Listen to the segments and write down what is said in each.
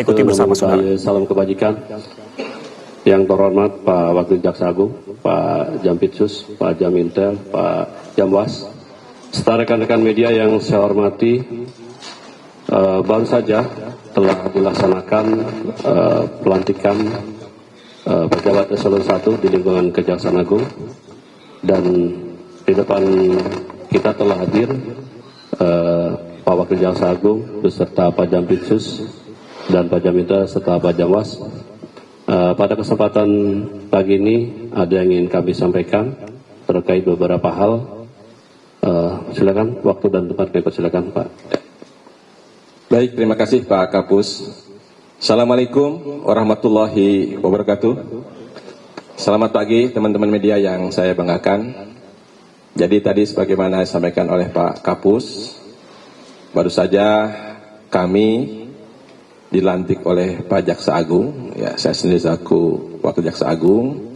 Ikuti bersama saudara. Salam kebajikan. Yang terhormat Pak Wakil Jaksa Agung, Pak Jampitsus, Pak Jamintel, Pak Jamwas, serta rekan-rekan media yang saya hormati, baru saja telah dilaksanakan pelantikan pejabat eselon 1 di lingkungan Kejaksaan Agung, dan di depan kita telah hadir Pak Wakil Jaksa Agung beserta Pak Jampitsus dan Pak Jamintel serta Pak Jamwas. Pada kesempatan pagi ini ada yang ingin kami sampaikan terkait beberapa hal. Silakan, waktu dan tempat kami persilakan, Pak. Baik, terima kasih Pak Kapus. Assalamualaikum warahmatullahi wabarakatuh. Selamat pagi teman-teman media yang saya banggakan. Jadi tadi sebagaimana disampaikan oleh Pak Kapus, baru saja kami dilantik oleh Pak Jaksa Agung, ya saya sendiri selaku Wakil Jaksa Agung,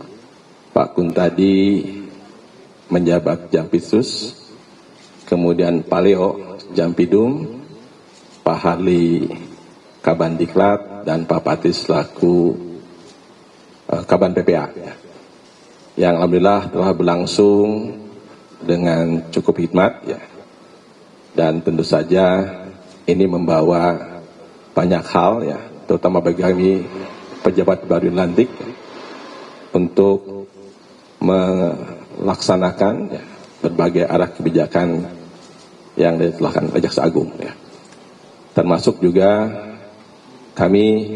Pak Kuntadi menjabat Jampitsus, kemudian Pak Leo Jampidum, Pak Harli Kabandiklat, dan Pak Patis selaku Kaban PPA, yang alhamdulillah telah berlangsung dengan cukup hikmat, ya. Dan tentu saja ini membawa banyak hal, ya, terutama bagi kami pejabat baru dilantik, untuk melaksanakan, ya, berbagai arah kebijakan yang ditetapkan oleh Jaksa Agung, ya. Termasuk juga kami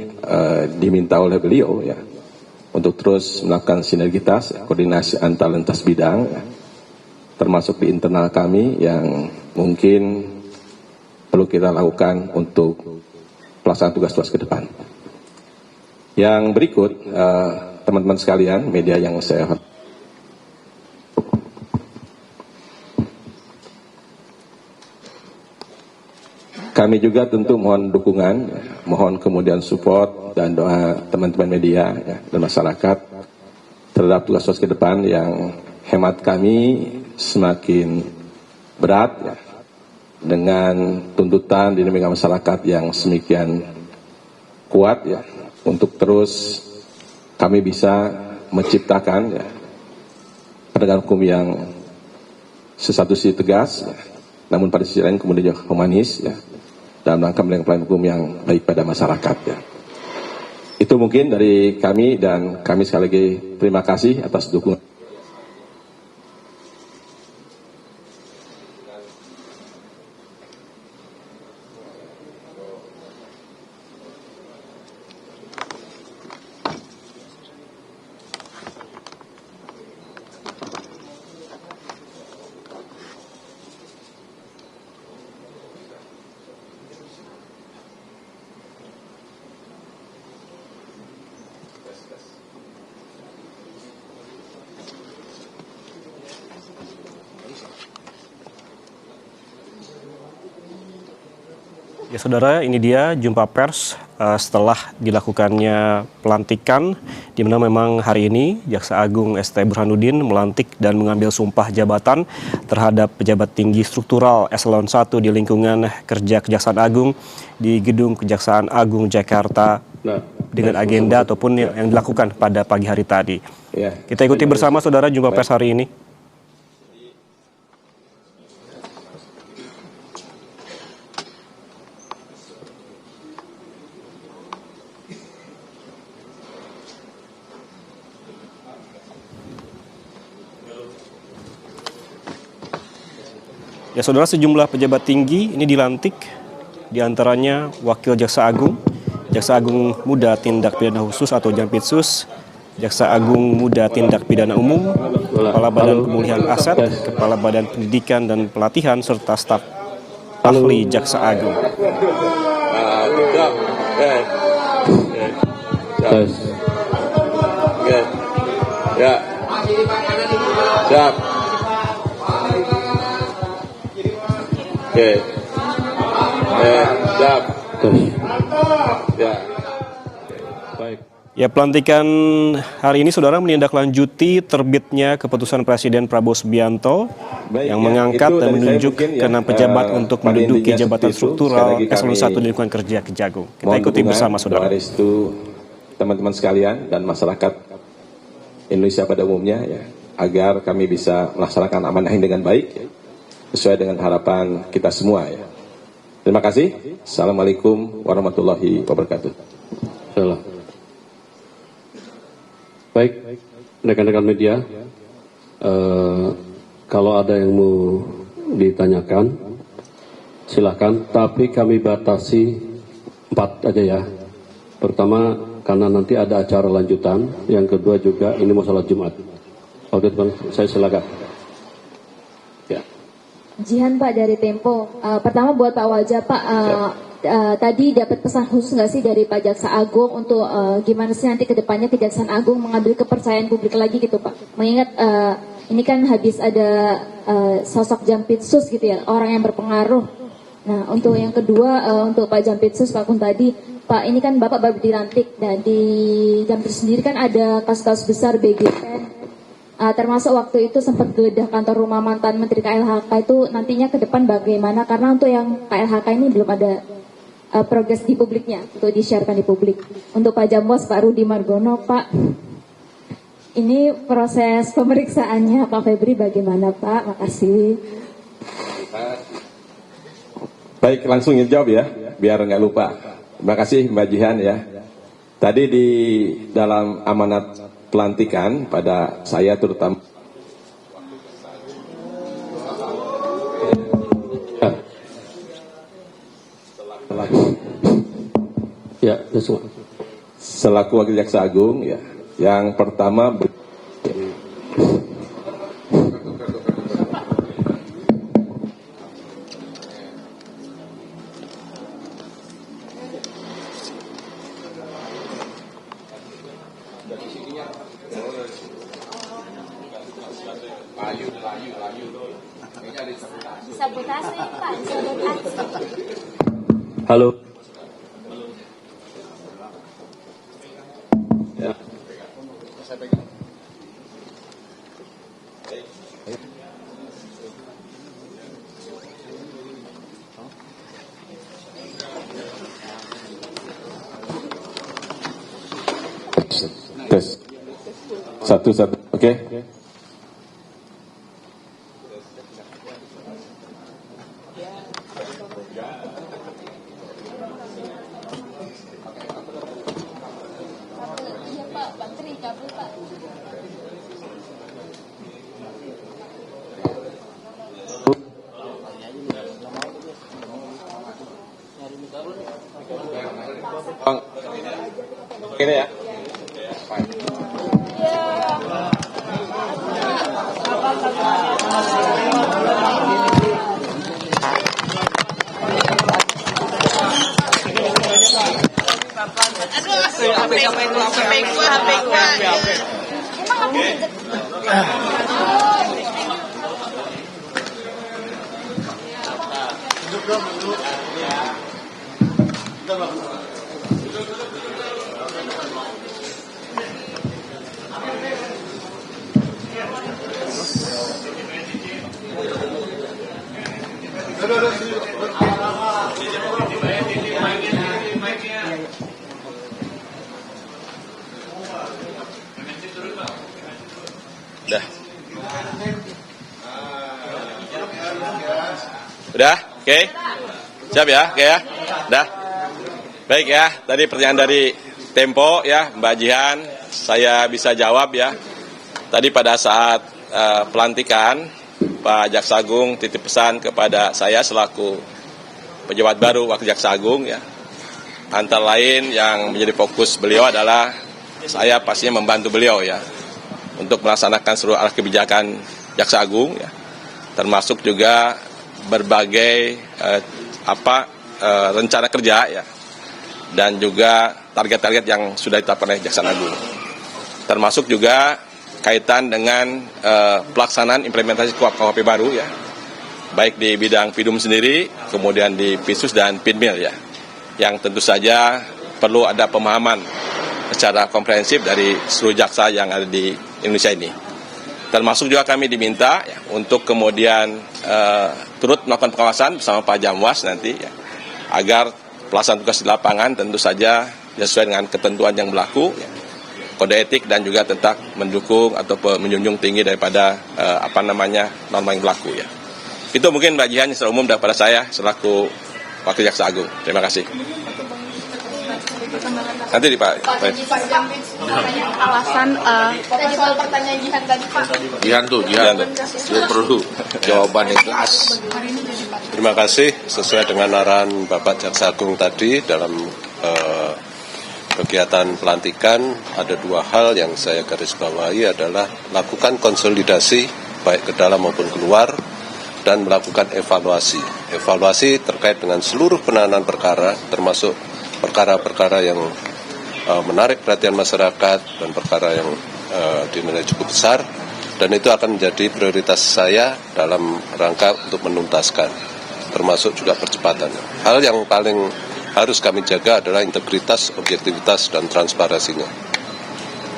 diminta oleh beliau, ya, untuk terus melakukan sinergitas, ya, koordinasi antar lintas bidang, ya, termasuk di internal kami yang mungkin perlu kita lakukan untuk pelaksanaan tugas-tugas ke depan. Yang berikut, teman-teman sekalian, media yang saya hormati, kami juga tentu mohon dukungan, mohon kemudian support dan doa teman-teman media, ya, dan masyarakat terhadap tugas-tugas ke depan yang hemat kami semakin berat, ya, dengan tuntutan dinamika masyarakat yang semikian kuat, ya, untuk terus kami bisa menciptakan, ya, penegakan hukum yang sesatu sisi tegas, ya, namun pada sisi lain kemudian juga humanis, ya, dalam rangka menegakkan hukum yang baik pada masyarakat, ya. Itu mungkin dari kami, dan kami sekali lagi terima kasih atas dukungan. Ya saudara, ini dia jumpa pers setelah dilakukannya pelantikan, di mana memang hari ini Jaksa Agung ST Burhanuddin melantik dan mengambil sumpah jabatan terhadap pejabat tinggi struktural eselon 1 di lingkungan kerja Kejaksaan Agung di Gedung Kejaksaan Agung Jakarta dengan agenda ataupun yang dilakukan pada pagi hari tadi. Kita ikuti bersama saudara jumpa pers hari ini. Ya saudara, sejumlah pejabat tinggi ini dilantik, diantaranya Wakil Jaksa Agung, Jaksa Agung Muda Tindak Pidana Khusus atau Jampitsus, Jaksa Agung Muda Tindak Pidana Umum, Kepala Badan Pemulihan Aset, Kepala Badan Pendidikan dan Pelatihan, serta staf ahli Jaksa Agung. Ya, pelantikan hari ini saudara menindaklanjuti terbitnya keputusan Presiden Prabowo Subianto yang mengangkat dan menunjuk ke-6 pejabat untuk menduduki jabatan struktural eselon 1 lingkungan kerja Kejagung. Kita ikuti bersama saudara. Teman-teman sekalian dan masyarakat Indonesia pada umumnya ya, agar kami bisa melaksanakan amanah ini dengan baik ya, sesuai dengan harapan kita semua ya. Terima kasih. Assalamualaikum warahmatullahi wabarakatuh. Salam. Baik, rekan-rekan media, kalau ada yang mau ditanyakan, silakan. Tapi kami batasi 4 aja ya. Pertama, karena nanti ada acara lanjutan. Yang kedua juga ini mau sholat Jumat. Oke, teman, saya silakan. Ya. Jihan Pak dari Tempo. Pertama buat Pak Wajah Pak. Tadi dapat pesan khusus nggak sih dari Pak Jaksa Agung untuk gimana sih nanti kedepannya Kejaksaan Agung mengambil kepercayaan publik lagi gitu Pak? Mengingat ini kan habis ada sosok Jampitsus gitu ya, orang yang berpengaruh. Nah untuk yang kedua untuk Pak Jampitsus Pak Kun tadi, Pak ini kan Bapak baru dilantik dan di Jampitsus sendiri kan ada kasus-kasus besar BGN. Termasuk waktu itu sempat geledah kantor rumah mantan Menteri KLHK itu nantinya ke depan bagaimana? Karena untuk yang KLHK ini belum ada progres di publiknya untuk di-sharekan di publik. Untuk Pak Jambos, Pak Rudi Margono, Pak, ini proses pemeriksaannya Pak Febri bagaimana Pak? Makasih. Baik, langsung jawab ya, biar nggak lupa. Terima kasih Mbak Jihan ya. Tadi di dalam amanat pelantikan pada saya terutama Ya, selaku Wakil Jaksa Agung ya, yang pertama Sabotase Pak, sabotase. halo. Ya. tes satu oke. Ini ya. Udah, oke. Siap ya, oke ya. Udah. Baik ya, tadi pertanyaan dari Tempo ya, Mbak Jihan, saya bisa jawab ya. Tadi pada saat pelantikan, Pak Jaksa Agung titip pesan kepada saya selaku pejabat baru Wakil Jaksa Agung ya. Antara lain yang menjadi fokus beliau adalah saya pastinya membantu beliau ya untuk melaksanakan seluruh arah kebijakan Jaksa Agung ya. Termasuk juga berbagai rencana kerja ya, dan juga target-target yang sudah ditetapkan oleh Jaksa Agung, termasuk juga kaitan dengan pelaksanaan implementasi KUHP baru ya, baik di bidang PIDUM sendiri, kemudian di PISUS dan PINMIL ya, yang tentu saja perlu ada pemahaman secara komprehensif dari seluruh jaksa yang ada di Indonesia ini. Termasuk juga kami diminta ya, untuk kemudian turut melakukan pengawasan bersama Pak Jamwas nanti ya, agar pelaksanaan tugas di lapangan tentu saja sesuai dengan ketentuan yang berlaku, ya, kode etik dan juga tentang mendukung atau menjunjung tinggi daripada norma yang berlaku ya. Itu mungkin bagian secara umum daripada saya selaku Wakil Jaksa Agung. Terima kasih. Nanti di Pak. Alasan soal pertanyaan Jihan tadi Pak. Jihan dia perlu jawaban yang jelas. Terima kasih. Sesuai dengan arahan Bapak Jaksa Agung tadi dalam kegiatan pelantikan, ada dua hal yang saya garis bawahi adalah lakukan konsolidasi baik ke dalam maupun keluar dan melakukan evaluasi. Evaluasi terkait dengan seluruh penanganan perkara termasuk perkara-perkara yang menarik perhatian masyarakat dan perkara yang dinilai cukup besar, dan itu akan menjadi prioritas saya dalam rangka untuk menuntaskan, termasuk juga percepatan. Hal yang paling harus kami jaga adalah integritas, objektivitas, dan transparansinya.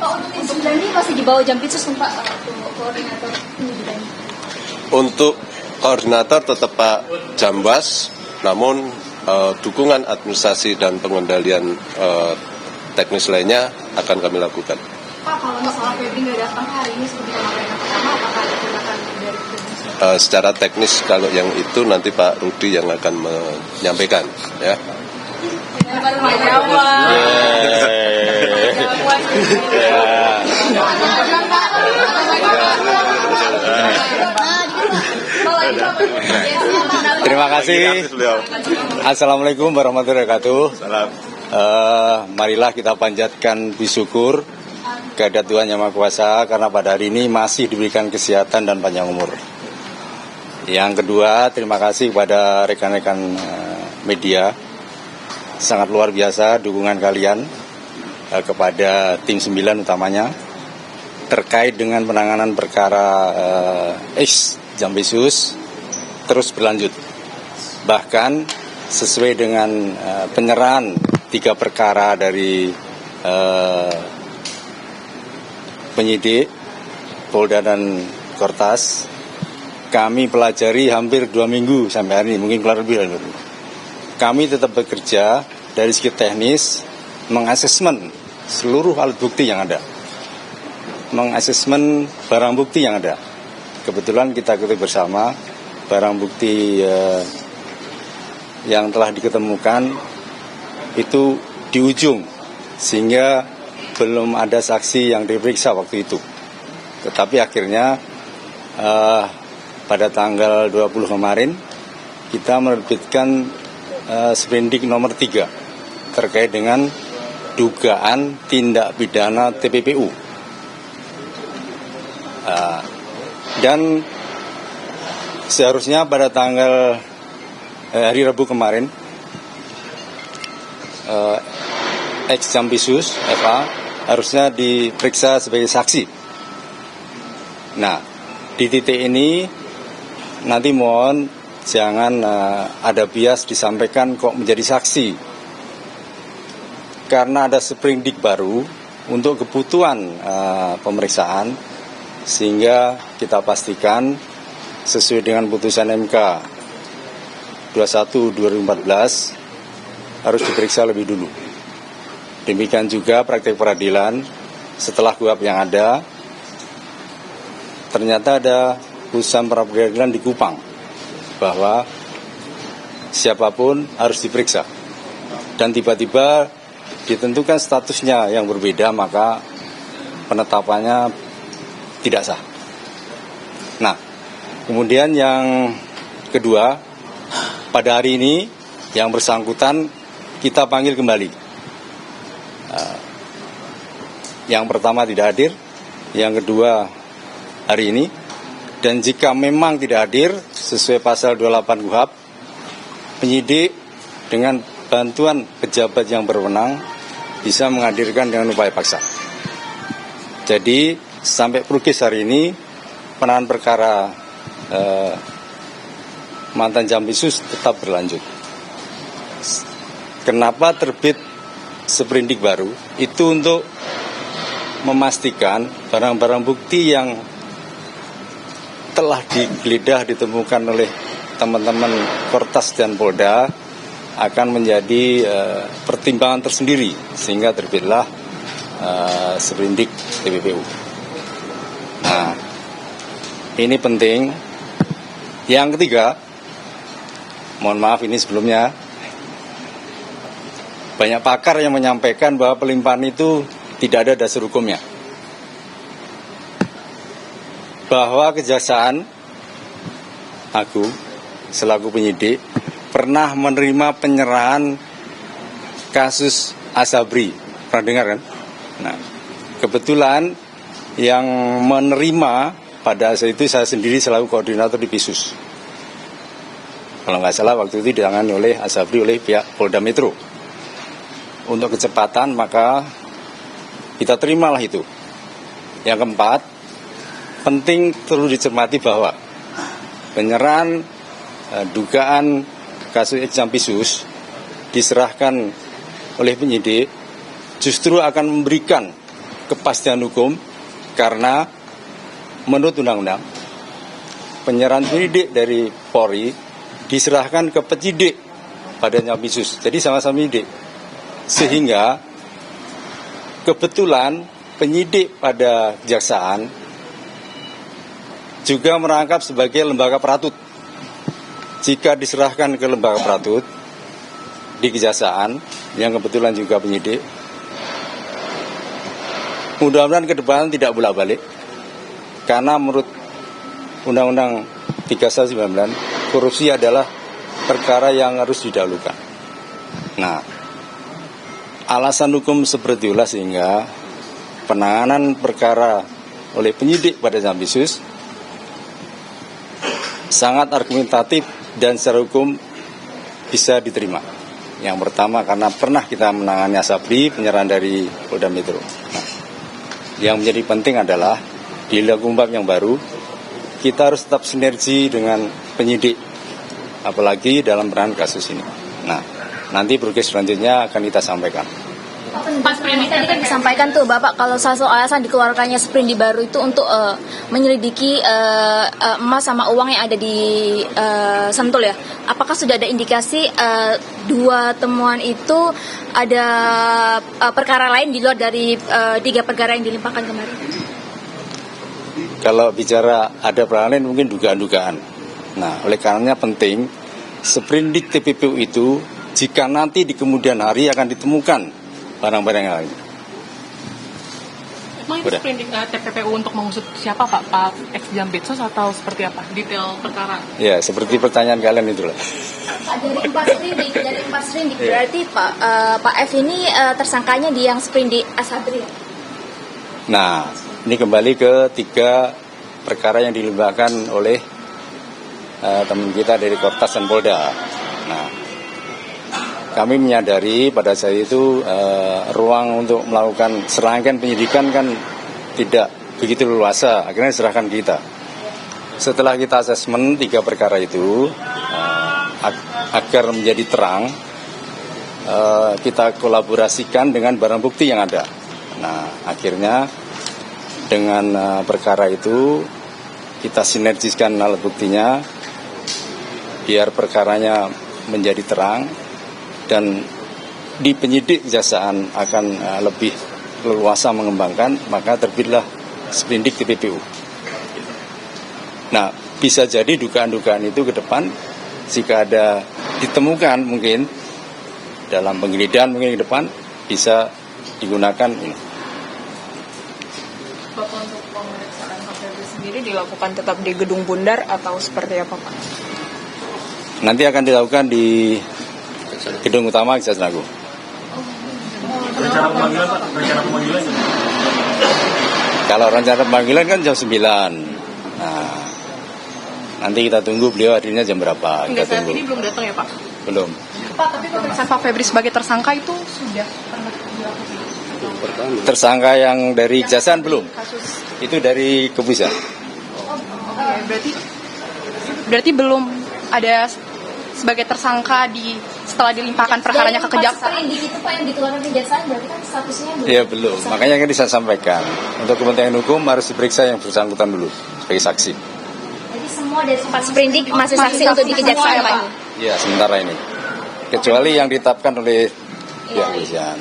Pak, untuk yang 9 ini masih di bawah Jampitsus Pak, koordinator penyidikan? Untuk koordinator tetap Pak Jamwas, namun dukungan administrasi dan pengendalian teknis lainnya akan kami lakukan. Pak, kalau misalnya Febri nggak datang hari ini seperti kemarin yang pertama, apakah ada tindakan dari Secara teknis kalau yang itu nanti Pak Rudi yang akan menyampaikan, ya. Terima kasih. Assalamualaikum warahmatullahi wabarakatuh. Marilah kita panjatkan puji syukur kehadirat Tuhan Yang Maha Kuasa karena pada hari ini masih diberikan kesehatan dan panjang umur. Yang kedua, terima kasih kepada rekan-rekan media. Sangat luar biasa dukungan kalian kepada tim 9 utamanya terkait dengan penanganan perkara Jampitsus terus berlanjut. Bahkan sesuai dengan penyerahan 3 perkara dari penyidik Polda dan Kortas, kami pelajari hampir 2 minggu sampai hari ini, mungkin keluar lebih dari itu. Kami tetap bekerja dari segi teknis, mengasesmen seluruh alat bukti yang ada, mengasesmen barang bukti yang ada. Kebetulan kita ketahui bersama barang bukti yang telah diketemukan itu di ujung, sehingga belum ada saksi yang diperiksa waktu itu. Tetapi akhirnya pada tanggal 20 kemarin kita menerbitkan Sprindik nomor 3 terkait dengan dugaan tindak pidana TPPU. Dan seharusnya pada tanggal hari Rabu kemarin ex-Jampitsus FA harusnya diperiksa sebagai saksi. Nah, di titik ini nanti mohon jangan ada bias disampaikan kok menjadi saksi. Karena ada sprindik baru untuk kebutuhan pemeriksaan, sehingga kita pastikan sesuai dengan putusan MK 21/2014 harus diperiksa lebih dulu. Demikian juga praktek peradilan setelah KUHP yang ada, ternyata ada putusan peradilan di Kupang bahwa siapapun harus diperiksa, dan tiba-tiba ditentukan statusnya yang berbeda, maka penetapannya tidak sah. Nah, kemudian yang kedua, pada hari ini yang bersangkutan kita panggil kembali. Yang pertama tidak hadir, yang kedua hari ini, dan jika memang tidak hadir sesuai pasal 28 KUHP, penyidik dengan bantuan pejabat yang berwenang bisa menghadirkan dengan upaya paksa. Jadi sampai Prugis hari ini penanganan perkara mantan Jampitsus tetap berlanjut. Kenapa terbit sprindik baru itu untuk memastikan barang-barang bukti yang telah digeledah ditemukan oleh teman-teman Kortas dan Polda akan menjadi pertimbangan tersendiri sehingga terbitlah sprindik TPPU. Nah, ini penting. Yang ketiga, mohon maaf ini sebelumnya, banyak pakar yang menyampaikan bahwa pelimpahan itu tidak ada dasar hukumnya. Bahwa Kejaksaan Agung selaku penyidik pernah menerima penyerahan kasus Asabri. Pernah dengar kan? Nah, kebetulan yang menerima pada saat itu saya sendiri selaku koordinator di Pisus. Kalau nggak salah waktu itu ditangani oleh Asabri oleh pihak Polda Metro. Untuk kecepatan maka kita terimalah itu. Yang keempat, penting perlu dicermati bahwa penyerahan dugaan kasus Jampisus diserahkan oleh penyidik justru akan memberikan kepastian hukum karena menurut undang-undang penyerahan penyidik dari Polri diserahkan ke penyidik pada Jampisus. Jadi sama-sama penyidik. Sehingga kebetulan penyidik pada Kejaksaan juga merangkap sebagai lembaga peratut. Jika diserahkan ke lembaga peratut di Kejaksaan yang kebetulan juga penyidik, mudah-mudahan ke depan tidak bolak-balik. Karena menurut Undang-Undang 31/19, korupsi adalah perkara yang harus didahulukan. Nah, alasan hukum seperti itulah sehingga penanganan perkara oleh penyidik pada Jampisus sangat argumentatif dan secara hukum bisa diterima. Yang pertama karena pernah kita menangani Asabri, penyerahan dari Polda Metro. Nah, yang menjadi penting adalah di hukum yang baru kita harus tetap sinergi dengan penyidik, apalagi dalam perangan kasus ini. Nah, nanti progres selanjutnya akan kita sampaikan. Pak Sprindik tadi kan disampaikan tuh Bapak kalau salah satu alasan dikeluarkannya sprindik baru itu untuk menyelidiki emas sama uang yang ada di Sentul ya. Apakah sudah ada indikasi dua temuan itu ada perkara lain di luar dari 3 perkara yang dilimpahkan kemarin? Kalau bicara ada perkara lain mungkin dugaan-dugaan. Nah, oleh karenanya penting sprindik TPPU itu jika nanti di kemudian hari akan ditemukan barang-barang yang lain. Emang ini sprindik TPPU untuk mengusut siapa Pak? Pak ex Jampitsus atau seperti apa? Detail perkara? Ya, seperti pertanyaan kalian itulah. Dari 4 sprindik, berarti Pak F ini tersangkanya di yang sprindik Asabri. Nah, ini kembali ke 3 perkara yang dilimpahkan oleh teman kita dari Kortas dan Polda. Nah, kami menyadari pada saat itu ruang untuk melakukan serangkaian penyidikan kan tidak begitu leluasa, akhirnya diserahkan kita. Setelah kita asesmen 3 perkara itu, agar menjadi terang, kita kolaborasikan dengan barang bukti yang ada. Nah, akhirnya dengan perkara itu kita sinergiskan alat buktinya biar perkaranya menjadi terang dan di penyidik Kejaksaan akan lebih leluasa mengembangkan, maka terbitlah sprindik TPPU. Nah, bisa jadi dugaan-dugaan itu ke depan jika ada ditemukan mungkin dalam penggeledahan mungkin ke depan bisa digunakan ini. Bapak untuk pemeriksaan Pak Febri sendiri dilakukan tetap di Gedung Bundar atau seperti apa Pak? Nanti akan dilakukan di Gedung Utama Kejaksaan Agung. Rencana pemanggilan Pak? Rencana pemanggilan? Kalau rencana pemanggilan kan jam 9. Nah, nanti kita tunggu beliau hadirnya jam berapa. Hingga kita saat tunggu. ini belum datang ya Pak? Belum. Pak, tapi pemeriksaan Pak Febri sebagai tersangka itu sudah pernah dilakukan? Tersangka yang dari Kejaksaan belum. Kasus. Itu dari Kepolisian. Berarti belum ada sebagai tersangka di setelah dilimpahkan perkaranya ke kejaksaan? Sprindik itu Pak yang dikeluarkan kejaksaan berarti kan statusnya belum. Iya belum, makanya kan saya sampaikan untuk kepentingan hukum harus diperiksa yang bersangkutan dulu sebagai saksi. Jadi semua dari Pak Sprindik masih saksi untuk di kejaksaan Pak? Iya sementara ini, kecuali yang ditetapkan oleh pihak kepolisian.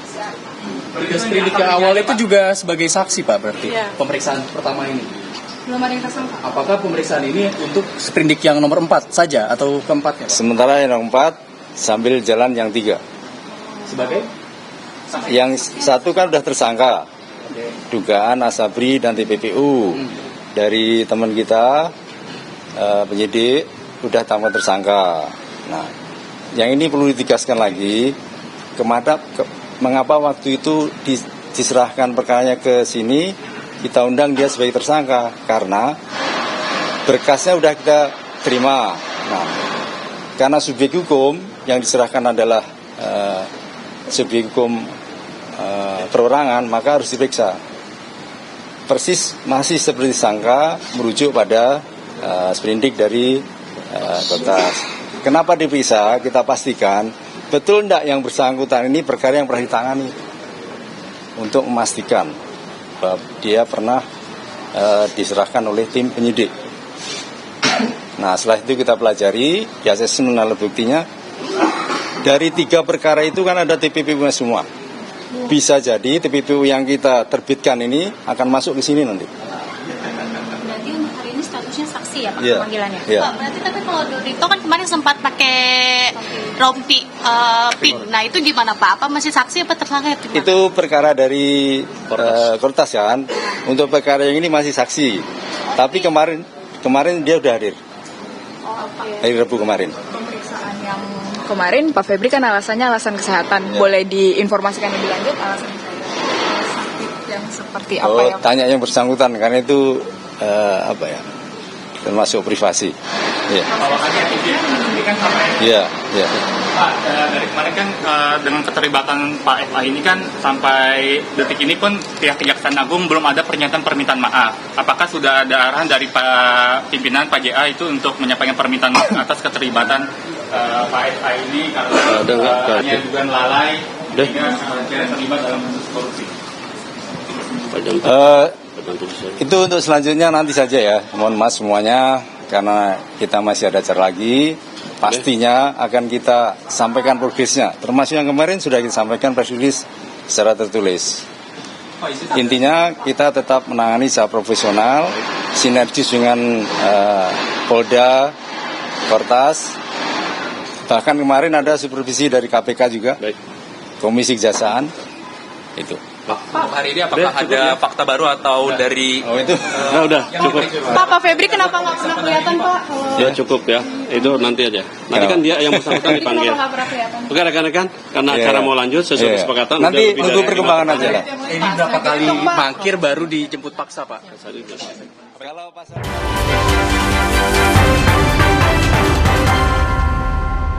Sprindik yang awal itu juga sebagai saksi Pak berarti pemeriksaan pertama ini. Belum ada yang tersangka. Apakah pemeriksaan ini untuk sprindik yang nomor 4 saja atau keempatnya Pak? Sementara yang nomor 4 sambil jalan yang 3. Sebagai? Yang satu kan sudah tersangka, dugaan Asabri dan TPPU dari teman kita penyidik sudah tambah tersangka. Nah, yang ini perlu ditegaskan lagi, mengapa waktu itu diserahkan perkaranya ke sini, kita undang dia sebagai tersangka karena berkasnya sudah kita terima. Nah, karena subjek hukum yang diserahkan adalah subjek hukum perorangan, maka harus diperiksa. Persis masih seperti sangka merujuk pada sprindik dari Kotas. Kenapa diperiksa? Kita pastikan betul tidak yang bersangkutan ini perkara yang pernah ditangani untuk memastikan bahwa dia pernah diserahkan oleh tim penyidik. Nah setelah itu kita pelajari, di asesmen alat buktinya, dari 3 perkara itu kan ada TPPU-nya semua. Bisa jadi TPPU yang kita terbitkan ini akan masuk ke sini nanti. Berarti untuk hari ini statusnya saksi ya Pak panggilannya? Iya. Pak, berarti tapi kalau Dito kan kemarin sempat pakai rompi pin. Nah itu gimana Pak? Apa masih saksi apa tersangka? Itu perkara dari Kotas kan. Untuk perkara yang ini masih saksi. Tapi kemarin dia udah hadir. Hari Rabu kemarin. Pemeriksaan yang kemarin Pak Febri kan alasannya alasan kesehatan. Boleh diinformasikan lebih lanjut alasan sakit yang seperti apa ya? Tanya yang bersangkutan karena itu termasuk privasi. Iya. Iya. Pak, dari kemarin kan dengan keterlibatan Pak FA ini kan sampai detik ini pun pihak Kejaksaan Agung belum ada pernyataan permintaan maaf. Apakah sudah ada arahan dari Pak pimpinan Pak JA itu untuk menyampaikan permintaan maaf atas keterlibatan Pak FA ini karena hanya juga lalai sehingga terlibat dalam kasus korupsi? Itu untuk selanjutnya nanti saja ya. Mohon maaf semuanya karena kita masih ada acara lagi. Pastinya akan kita sampaikan progresnya. Termasuk yang kemarin sudah kita sampaikan press release secara tertulis. Intinya kita tetap menangani secara profesional, sinergis dengan Polda, Kotas. Bahkan kemarin ada supervisi dari KPK juga, Komisi Kejaksaan. Itu. Pak, hari ini apakah ada fakta baru atau dari... itu udah cukup. Pak Febri kenapa nggak pernah kelihatan Pak? Ya cukup ya, itu nanti aja. Nanti kan dia yang bersangkutan dipanggil. Kenapa nggak pernah kelihatan? Oke rekan-rekan, karena acara mau lanjut sesuai kesepakatan. Nanti untuk perkembangan aja lah. Ini berapa kali mangkir baru dijemput paksa Pak? Kalau pasal